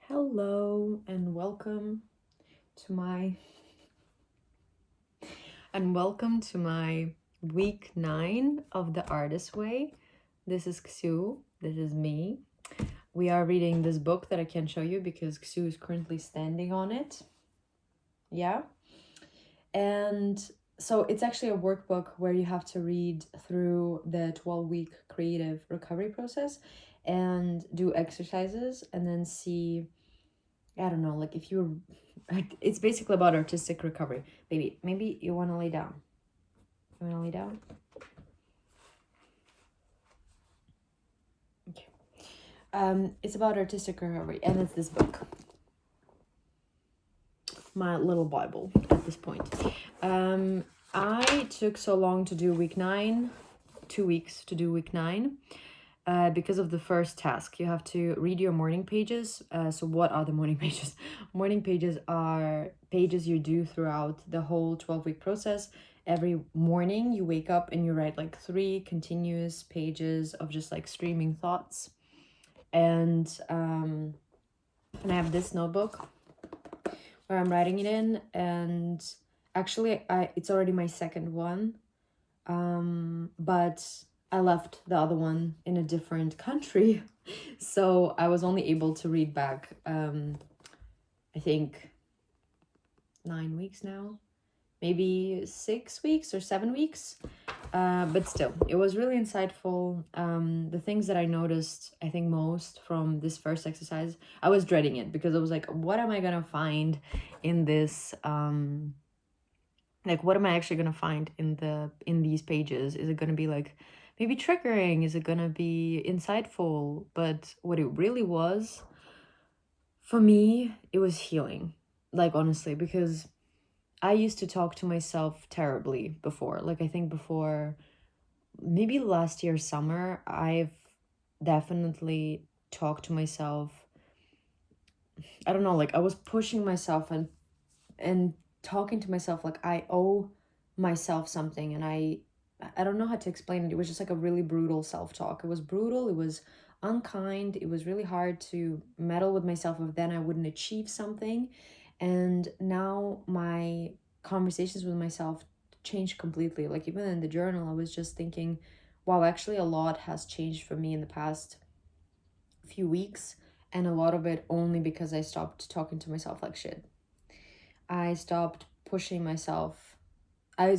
Hello and welcome to my week 9 of the Artist Way. This is Xiu. This is me. We are reading this book that I can't show you because Xiu is currently standing on it. Yeah. And so it's actually a workbook where you have to read through the 12-week creative recovery process and do exercises and then see, I don't know, like if you're, it's basically about artistic recovery. Baby, maybe you want to lay down. You want to lay down? Okay. It's about artistic recovery, and it's this book. My little Bible at this point. I took so long to do week 9, 2 weeks to do week 9. Because of the first task, you have to read your morning pages. So what are the morning pages? Morning pages are pages you do throughout the whole 12-week process. Every morning you wake up and you write like 3 continuous pages of just like streaming thoughts. And I have this notebook where I'm writing it in, and actually it's already my second one. But I left the other one in a different country. So I was only able to read back, I think 9 weeks now, maybe 6 weeks or 7 weeks. But still, it was really insightful. The things that I noticed, I think most from this first exercise, I was dreading it because I was like, what am I gonna find in this, like what am I actually gonna find in these pages? Is it gonna be like maybe triggering? Is it gonna be insightful? But what it really was, for me, it was healing. Like honestly, because I used to talk to myself terribly before. Like I think before maybe last year summer, I've definitely talked to myself. I don't know, like I was pushing myself and talking to myself like I owe myself something, and I don't know how to explain it. It was just like a really brutal self-talk. It was brutal, it was unkind, it was really hard to meddle with myself if then I wouldn't achieve something. And now my conversations with myself changed completely. Like even in the journal, I was just thinking, wow, actually a lot has changed for me in the past few weeks, and a lot of it only because I stopped talking to myself like shit. I stopped pushing myself. I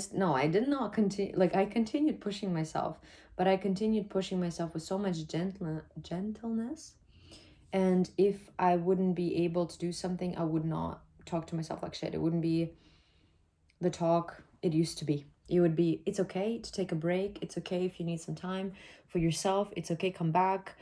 did not continue, like I continued pushing myself, but I continued pushing myself with so much gentleness. And if I wouldn't be able to do something, I would not talk to myself like shit. It wouldn't be the talk it used to be. It would be, it's okay to take a break. It's okay if you need some time for yourself. It's okay, come back.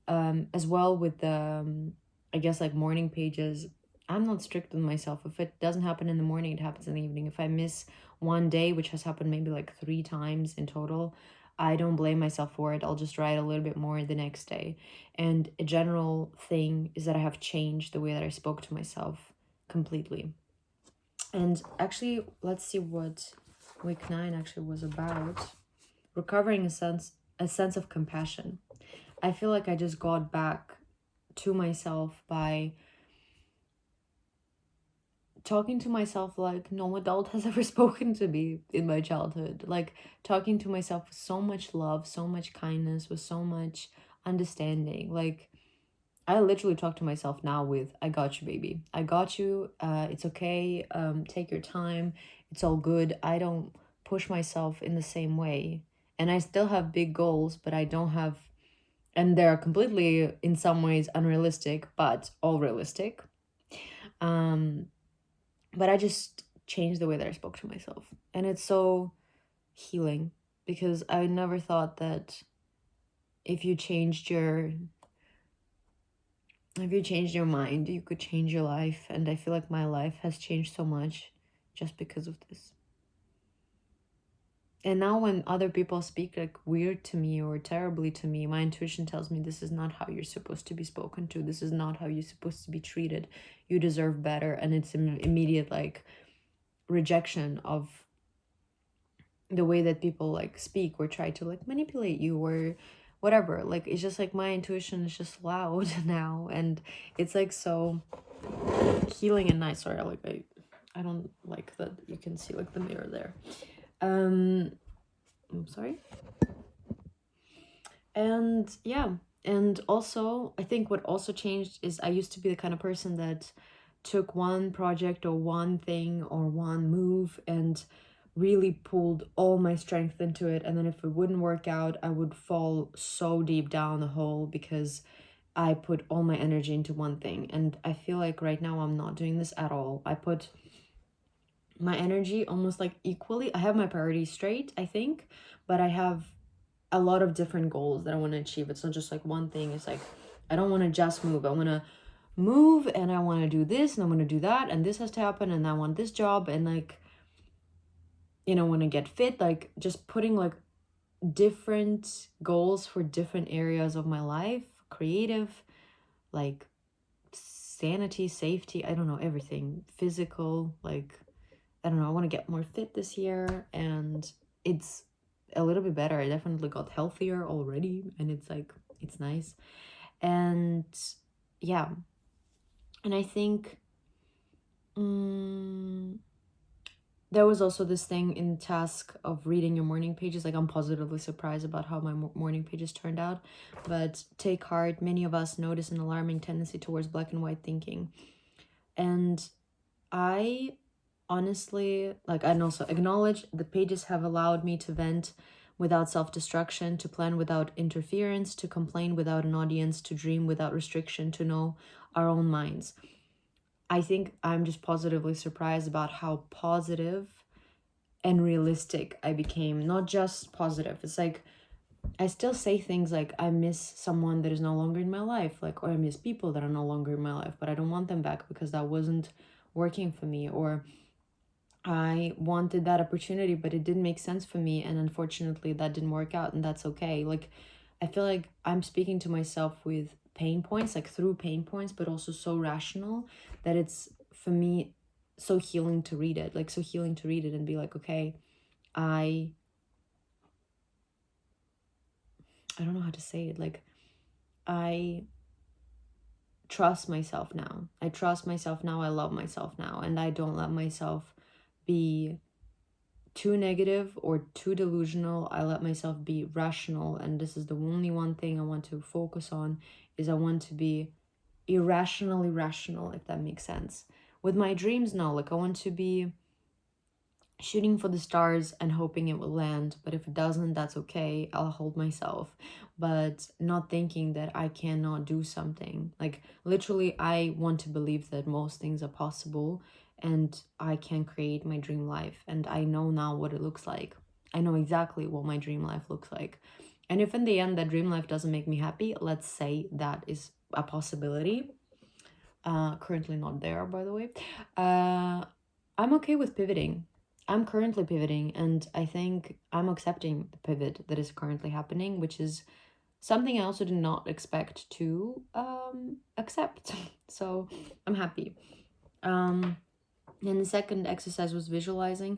As well with the, I guess like morning pages, I'm not strict with myself. If it doesn't happen in the morning, it happens in the evening. If I miss one day, which has happened maybe like 3 times in total, I don't blame myself for it. I'll just write a little bit more the next day. And a general thing is that I have changed the way that I spoke to myself completely. And actually, let's see what week 9 actually was about. Recovering a sense of compassion. I feel like I just got back to myself by talking to myself like no adult has ever spoken to me in my childhood. Like talking to myself with so much love, so much kindness, with so much understanding. Like I literally talk to myself now with, I got you, baby. I got you. It's okay. Take your time. It's all good. I don't push myself in the same way. And I still have big goals, but I don't have, and they're completely in some ways unrealistic, but all realistic. Um, but I just changed the way that I spoke to myself. And it's so healing because I never thought that if you changed your mind, you could change your life. And I feel like my life has changed so much just because of this. And now when other people speak like weird to me or terribly to me, my intuition tells me this is not how you're supposed to be spoken to. This is not how you're supposed to be treated. You deserve better. And it's an immediate like rejection of the way that people like speak or try to like manipulate you or whatever. Like, it's just like my intuition is just loud now, and it's like so healing and nice. Sorry, like I don't like that you can see like the mirror there. I'm sorry. And yeah, and also I think what also changed is I used to be the kind of person that took one project or one thing or one move and really pulled all my strength into it, and then if it wouldn't work out, I would fall so deep down the hole because I put all my energy into one thing. And I feel like right now I'm not doing this at all. I put my energy almost like equally. I have my priorities straight, I think, but I have a lot of different goals that I want to achieve. It's not just like one thing. It's like I don't want to just move. I want to move, and I want to do this, and I want to do that, and this has to happen, and I want this job, and like, you know, when I get fit, like just putting like different goals for different areas of my life, creative, like sanity, safety, I don't know, everything, physical, like, I don't know, I want to get more fit this year, and it's a little bit better. I definitely got healthier already, and it's like, it's nice. And yeah, and I think there was also this thing in task of reading your morning pages. Like, I'm positively surprised about how my morning pages turned out, but take heart, many of us notice an alarming tendency towards black and white thinking. And I honestly, like, and also acknowledge the pages have allowed me to vent without self-destruction, to plan without interference, to complain without an audience, to dream without restriction, to know our own minds. I think I'm just positively surprised about how positive and realistic I became. Not just positive. It's like I still say things like I miss someone that is no longer in my life, like, or I miss people that are no longer in my life, but I don't want them back because that wasn't working for me, or I wanted that opportunity but it didn't make sense for me, and unfortunately that didn't work out, and that's okay. Like, I feel like I'm speaking to myself with pain points, like through pain points, but also so rational that it's, for me, so healing to read it. Like, so healing to read it and be like, okay, I don't know how to say it. Like, I trust myself now. I trust myself now. I love myself now. And I don't let myself be too negative or too delusional. I let myself be rational. And this is the only one thing I want to focus on, is I want to be irrationally rational, if that makes sense. With my dreams, no. Like, I want to be shooting for the stars and hoping it will land, but if it doesn't, that's okay. I'll hold myself, but not thinking that I cannot do something. Like, literally, I want to believe that most things are possible and I can create my dream life, and I know now what it looks like. I know exactly what my dream life looks like. And if in the end that dream life doesn't make me happy, let's say that is a possibility, currently not there, by the way, I'm okay with pivoting. I'm currently pivoting, and I think I'm accepting the pivot that is currently happening, which is something I also did not expect to accept. So I'm happy. And the second exercise was visualizing.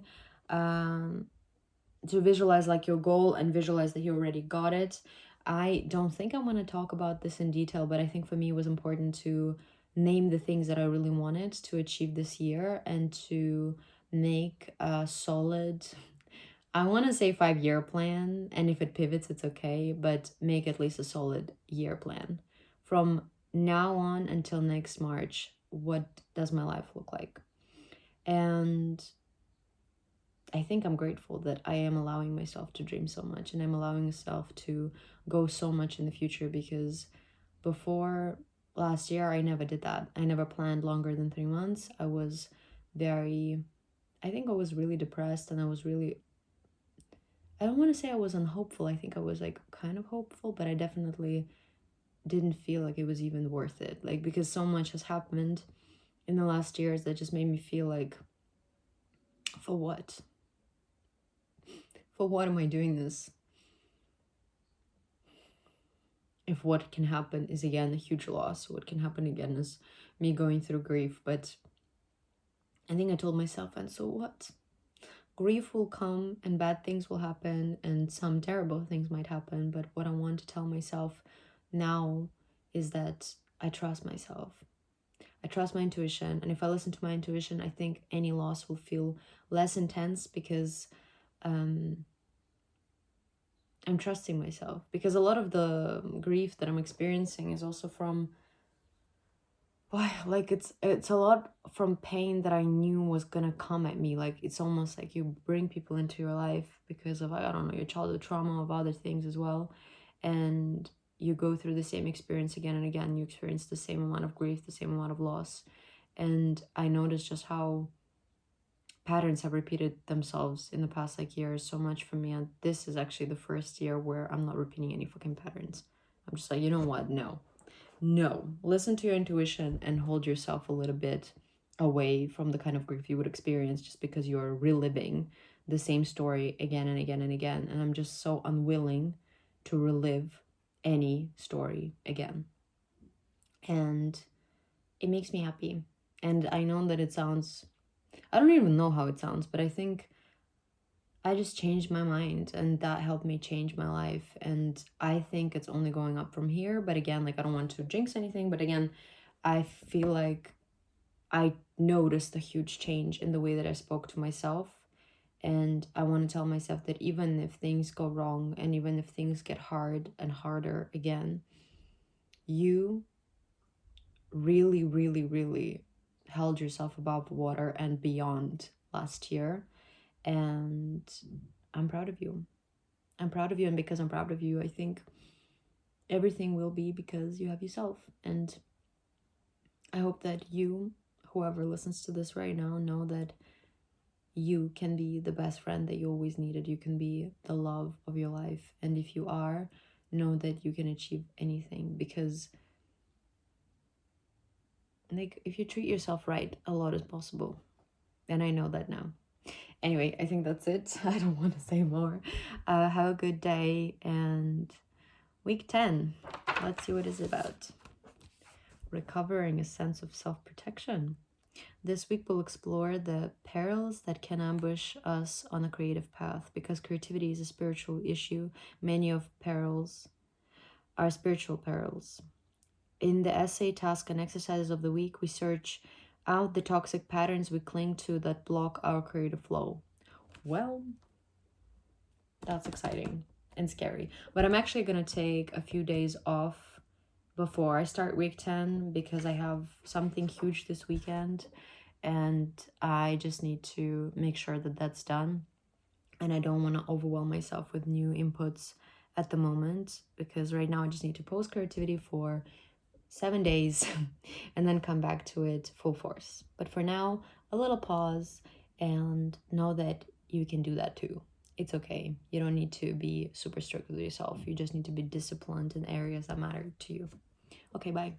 To visualize like your goal and visualize that you already got it. I don't think I want to talk about this in detail, but I think for me it was important to name the things that I really wanted to achieve this year, and to make a solid, I want to say 5-year plan, and if it pivots it's okay, but make at least a solid year plan. From now on until next March, what does my life look like? And I think I'm grateful that I am allowing myself to dream so much, and I'm allowing myself to go so much in the future, because before last year, I never did that. I never planned longer than 3 months. I was I think I was really depressed, and I was really, I don't want to say I was unhopeful. I think I was like kind of hopeful, but I definitely didn't feel like it was even worth it. Like, because so much has happened in the last years that just made me feel like, for what? For what am I doing this? If what can happen is again a huge loss, what can happen again is me going through grief. But I think I told myself, and so what? grief will come and bad things will happen and some terrible things might happen. But what I want to tell myself now is that I trust myself. I trust my intuition. And if I listen to my intuition, I think any loss will feel less intense because I'm trusting myself. Because a lot of the grief that I'm experiencing is also from, why, like it's a lot from pain that I knew was gonna come at me. Like it's almost like you bring people into your life because of, I don't know, your childhood trauma, of other things as well, and you go through the same experience again and again. You experience the same amount of grief, the same amount of loss. And I noticed just how patterns have repeated themselves in the past like years so much for me, and this is actually the first year where I'm not repeating any fucking patterns. I'm just like, you know what, no, listen to your intuition and hold yourself a little bit away from the kind of grief you would experience just because you're reliving the same story again and again and again. And I'm just so unwilling to relive any story again. And it makes me happy. And I know that it sounds, I don't even know how it sounds, but I think I just changed my mind and that helped me change my life. And I think it's only going up from here. But again, like I don't want to jinx anything. But again, I feel like I noticed a huge change in the way that I spoke to myself. And I want to tell myself that even if things go wrong and even if things get hard and harder again, you really, really, really held yourself above water and beyond last year. And I'm proud of you. I'm proud of you, and because I'm proud of you, I think everything will be because you have yourself. And I hope that you, whoever listens to this right now, know that you can be the best friend that you always needed. You can be the love of your life. And if you are, know that you can achieve anything, because like if you treat yourself right, a lot is possible. And I know that now. Anyway, I think that's it. I don't want to say more. Have a good day, and week 10. Let's see what it's about. Recovering a sense of self-protection. This week we'll explore the perils that can ambush us on a creative path. Because creativity is a spiritual issue, many of perils are spiritual perils. In the essay, task, and exercises of the week, we search out the toxic patterns we cling to that block our creative flow. Well, that's exciting and scary. But I'm actually going to take a few days off before I start week 10 because I have something huge this weekend and I just need to make sure that that's done. And I don't want to overwhelm myself with new inputs at the moment, because right now I just need to post creativity for 7 days and then come back to it full force. But for now, a little pause, and know that you can do that too. It's okay. You don't need to be super strict with yourself. You just need to be disciplined in areas that matter to you. Okay, bye.